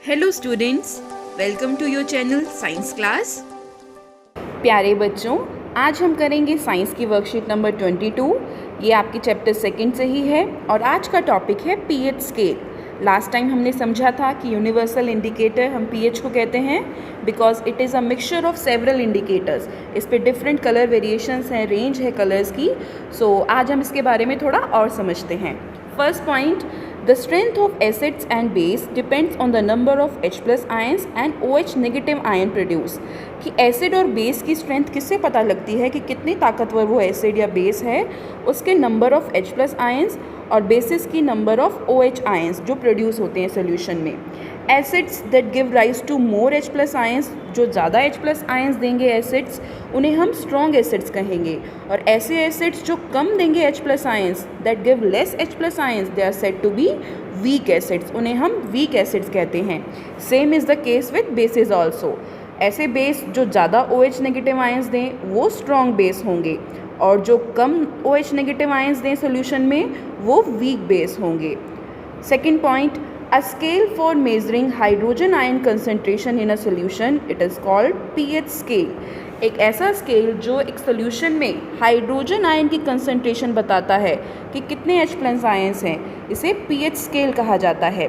Hello students, welcome to your channel science class. प्यारे बच्चों, आज हम करेंगे साइंस की वर्कशीट नंबर 22। ये आपकी चैप्टर सेकंड से ही है और आज का टॉपिक है पीएच स्केल। लास्ट टाइम हमने समझा था कि यूनिवर्सल इंडिकेटर हम पीएच को कहते हैं because it is a mixture of several indicators. इस पे डिफरेंट कलर वेरिएशंस हैं, रेंज है कलर्स की। सो आज हम इसके बारे में थोड़ा और समझते हैं। First point, the strength of acids and base depends on the number of H plus ions and OH negative ion produce। कि एसिड और बेस की स्ट्रेंथ किससे पता लगती है कि कितनी ताकतवर वो एसिड या बेस है? उसके number of H plus ions और बेसिस की नंबर ऑफ OH आयंस जो प्रोड्यूस होते हैं सोल्यूशन में। Acids that give rise to more H plus ions, जो ज़्यादा H प्लस आयंस देंगे एसिड्स, उन्हें हम स्ट्रॉन्ग एसिड्स कहेंगे। और ऐसे एसिड्स जो कम देंगे H plus ions, that give less H plus ions, they are said to be weak acids, उन्हें हम वीक एसिड्स कहते हैं। Same is the case with bases also. ऐसे बेस जो ज़्यादा OH नेगेटिव आयंस दें वो स्ट्रॉन्ग बेस होंगे और जो कम OH नेगेटिव आयंस दें सोल्यूशन में वो वीक बेस होंगे। Second point, a scale for measuring hydrogen ion concentration in a solution, it is called pH scale। एक ऐसा स्केल जो एक सोल्यूशन में हाइड्रोजन आयन की कंसंट्रेशन बताता है कि कितने H प्लस आयंस हैं, इसे pH स्केल कहा जाता है।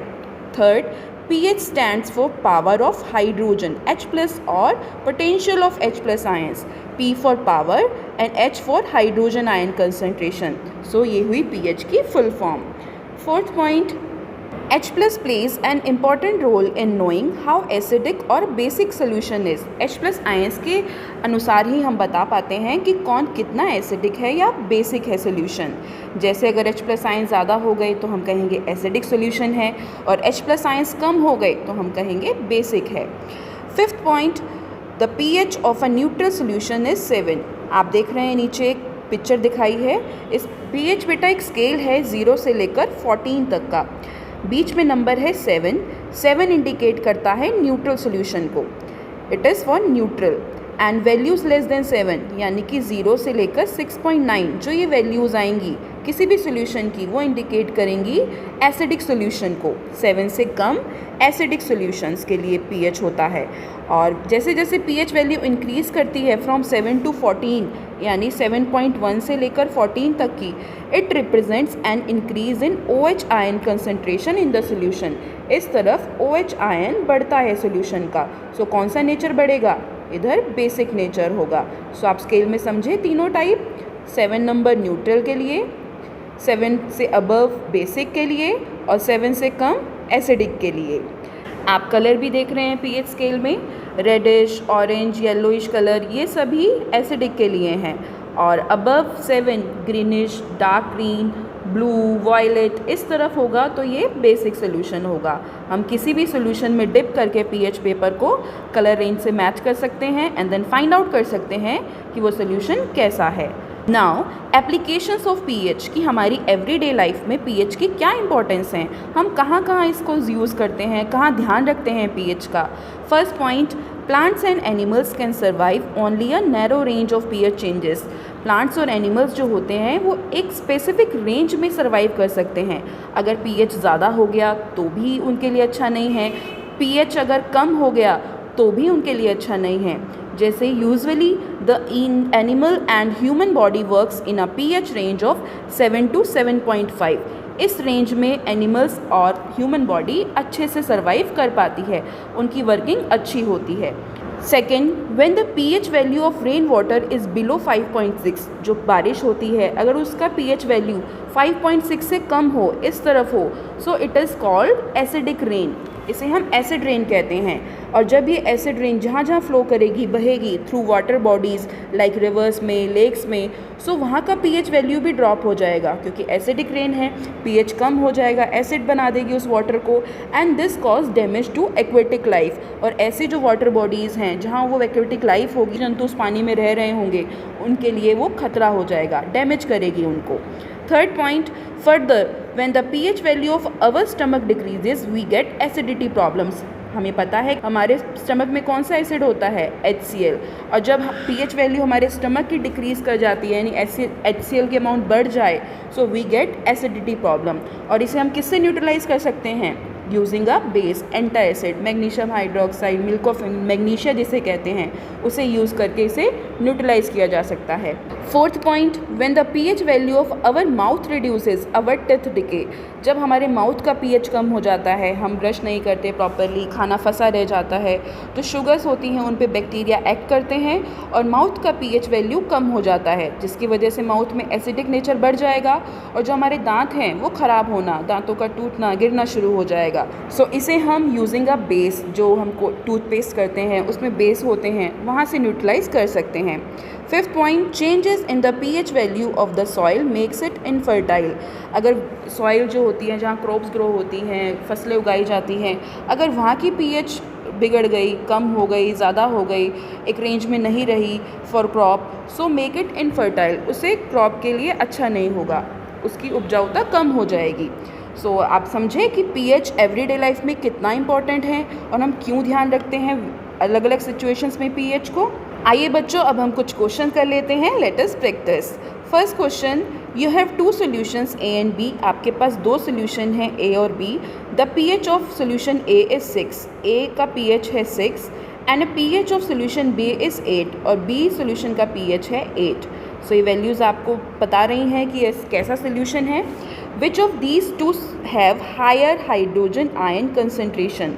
Third, pH stands for power of hydrogen, H plus और potential of H plus ions, P for power and H for hydrogen ion concentration। So ये हुई pH की full form। Fourth point, H plus plays an important role in knowing how acidic और basic solution is। H plus ions के अनुसार ही हम बता पाते हैं कि कौन कितना एसिडिक है या बेसिक है सोल्यूशन। जैसे अगर H प्लस आयंस ज़्यादा हो गए तो हम कहेंगे एसिडिक सोल्यूशन है और H प्लस आयंस कम हो गए तो हम कहेंगे बेसिक है। Fifth point, the pH of a neutral solution is 7। आप देख रहे हैं नीचे एक पिक्चर दिखाई है। इस pH बेटा एक स्केल है 0 से लेकर 14 तक का। बीच में नंबर है 7। 7 इंडिकेट करता है न्यूट्रल सोल्यूशन को, it is for neutral. And values less than 7 यानी कि 0 से लेकर 6.9 जो ये वैल्यूज़ आएंगी किसी भी सोल्यूशन की वो इंडिकेट करेंगी एसिडिक सोल्यूशन को। 7 से कम एसिडिक सोल्यूशंस के लिए pH होता है। और जैसे जैसे pH वैल्यू इंक्रीज़ करती है फ्रॉम 7 to 14 यानी 7.1 से लेकर 14 तक की, it represents an increase in OH ion concentration in the solution. इस तरफ OH आयन बढ़ता है सोल्यूशन का। सो कौन सा नेचर बढ़ेगा? इधर बेसिक नेचर होगा। सो आप स्केल में समझे तीनों टाइप। 7 नंबर न्यूट्रल के लिए, 7 से अबव बेसिक के लिए और 7 से कम एसिडिक के लिए। आप कलर भी देख रहे हैं pH स्केल में, रेडिश, ऑरेंज, येलोइश कलर, ये सभी एसिडिक के लिए हैं। और above 7 greenish, dark green, blue, violet इस तरफ होगा तो ये बेसिक सोल्यूशन होगा। हम किसी भी सोल्यूशन में डिप करके pH पेपर को कलर रेंज से मैच कर सकते हैं एंड देन फाइंड आउट कर सकते हैं कि वो सोल्यूशन कैसा है। नाउ एप्लीकेशंस ऑफ pH की हमारी एवरीडे लाइफ में pH की क्या इंपॉर्टेंस हैं, हम कहाँ कहाँ इसको यूज़ करते हैं, कहाँ ध्यान रखते हैं pH का। First point, plants and animals can survive only a narrow range of pH changes. Plants और एनिमल्स जो होते हैं वो एक स्पेसिफिक रेंज में सर्वाइव कर सकते हैं। अगर pH ज़्यादा हो गया तो भी उनके लिए अच्छा नहीं है, pH अगर कम हो गया तो भी उनके लिए अच्छा नहीं है। जैसे usually the animal and human body works in a pH range of 7 to 7.5। इस रेंज में एनिमल्स और ह्यूमन बॉडी अच्छे से सर्वाइव कर पाती है, उनकी वर्किंग अच्छी होती है। Second, when the pH value of rain water is below 5.6, जो बारिश होती है अगर उसका pH वैल्यू 5.6 से कम हो, इस तरफ हो, so it is called acidic rain, इसे हम एसिड रेन कहते हैं। और जब ये एसिड रेन जहाँ जहाँ फ्लो करेगी, बहेगी through water bodies like reverse में, लेक्स में, सो वहाँ का pH वैल्यू भी ड्रॉप हो जाएगा क्योंकि एसिडिक रेन है, pH कम हो जाएगा, एसिड बना देगी उस वाटर को and this cause damage to aquatic life. और ऐसी जो वाटर बॉडीज़ हैं जहाँ वो एक्वेटिक लाइफ होगी, जंतु उस पानी में रह रहे होंगे, उनके लिए वो खतरा हो जाएगा, डैमेज करेगी उनको। Third point, further when the pH value of our stomach decreases we get acidity problems. हमें पता है हमारे स्टमक में कौन सा एसिड होता है, HCl। और जब pH वैल्यू हमारे स्टमक की डिक्रीज़ कर जाती है यानी HCl के अमाउंट बढ़ जाए, so we get acidity problem. और इसे हम किससे न्यूट्रलाइज कर सकते हैं? Using a base antacid, magnesium hydroxide, milk of magnesia जिसे कहते हैं, उसे यूज़ करके इसे न्यूट्रलाइज किया जा सकता है। Fourth point, when the pH value of our mouth reduces our teeth decay, जब हमारे माउथ का पीएच कम हो जाता है, हम ब्रश नहीं करते प्रॉपरली, खाना फंसा रह जाता है, तो शुगर्स होती हैं उन पे बैक्टीरिया एक्ट करते हैं और माउथ का पीएच वैल्यू कम हो जाता है, जिसकी वजह से माउथ में एसिडिक नेचर बढ़ जाएगा और जो हमारे दांत हैं वो ख़राब होना, दांतों का टूटना, गिरना शुरू हो जाएगा। सो इसे हम यूजिंग अ बेस, जो हमको टूथपेस्ट करते हैं उसमें बेस होते हैं, वहाँ से न्यूट्रलाइज कर सकते हैं। Fifth point, changes in the pH value of the soil makes it infertile. अगर सॉइल जो होती है जहाँ क्रॉप्स ग्रो होती हैं, फसलें उगाई जाती हैं, अगर वहाँ की पीएच बिगड़ गई, कम हो गई, ज़्यादा हो गई, एक रेंज में नहीं रही for crop, so make it infertile, उसे क्रॉप के लिए अच्छा नहीं होगा, उसकी उपजाऊता कम हो जाएगी। सो आप समझे कि पीएच एवरीडे लाइफ में कितना इम्पॉर्टेंट है और हम क्यों ध्यान रखते हैं अलग अलग सिचुएशंस में पीएच को। आइए बच्चों, अब हम कुछ क्वेश्चन कर लेते हैं। Let us practice. First question, you have two solutions A and B, आपके पास दो सोल्यूशन हैं ए और B. The pH of solution A is 6, A का पीएच है 6 and pH of solution B is 8 और बी सोल्यूशन का pH है 8। सो ये वैल्यूज़ आपको बता रही हैं कि ये कैसा सोल्यूशन है। Which of these two have higher hydrogen ion concentration,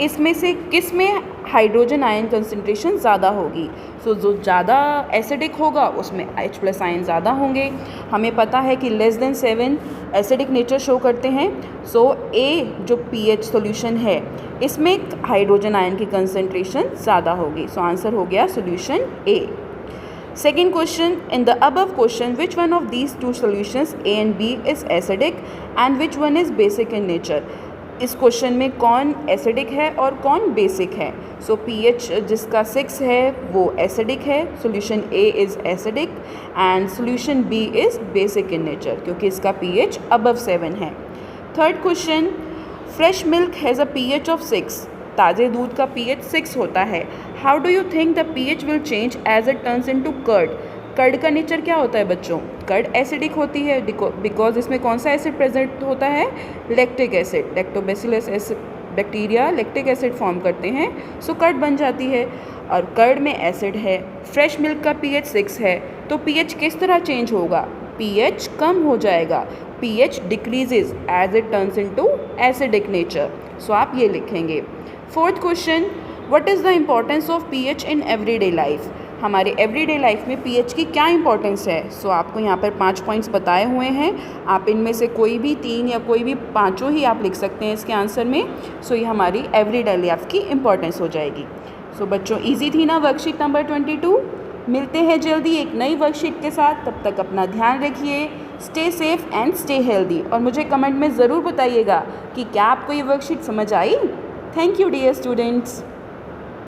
इसमें से किस में हाइड्रोजन आयन कंसनट्रेशन ज़्यादा होगी। सो जो ज़्यादा एसिडिक होगा उसमें H+ आयन ज़्यादा होंगे। हमें पता है कि less than 7 acidic nature show करते हैं। सो ए जो पीएच सॉल्यूशन है इसमें हाइड्रोजन आयन की कंसनट्रेशन ज़्यादा होगी। सो आंसर हो गया solution A. Second question, in the above question, which one of these two solutions A and B is acidic and which one is basic in nature? इस question में कौन acidic है और कौन बेसिक है। सो pH जिसका 6 है वो एसिडिक है, solution A is acidic and solution B is basic in nature क्योंकि इसका पीएच अबव 7 है। Third question, fresh milk has a pH of 6, ताज़े दूध का पीएच 6 होता है। How do you think the pH will change as it turns into curd. Curd का नेचर क्या होता है बच्चों, कर्ड एसिडिक होती है बिकॉज इसमें कौन सा एसिड प्रेजेंट होता है, lactic acid. Lactobacillus bacteria lactic acid form करते हैं, सो कर्ड बन जाती है और कर्ड में एसिड है। फ्रेश मिल्क का पीएच 6 है तो पीएच किस तरह चेंज होगा, पीएच कम हो जाएगा, pH decreases as it turns into acidic nature. So आप ये लिखेंगे। Fourth question, what is the importance of pH in everyday life. हमारे एवरीडे लाइफ में पीएच की क्या इंपॉर्टेंस है। सो आपको यहाँ पर 5 पॉइंट्स बताए हुए हैं, आप इनमें से कोई भी 3 या कोई भी 5 ही आप लिख सकते हैं इसके आंसर में। सो ये हमारी एवरीडे लाइफ की इम्पॉर्टेंस हो जाएगी। सो बच्चों ईजी थी ना वर्कशीट नंबर 22। मिलते हैं जल्दी एक नई वर्कशीट के साथ, तब तक अपना ध्यान रखिए, stay safe and stay healthy और मुझे कमेंट में ज़रूर बताइएगा कि क्या आपको ये वर्कशीट समझ आई। Thank you dear students.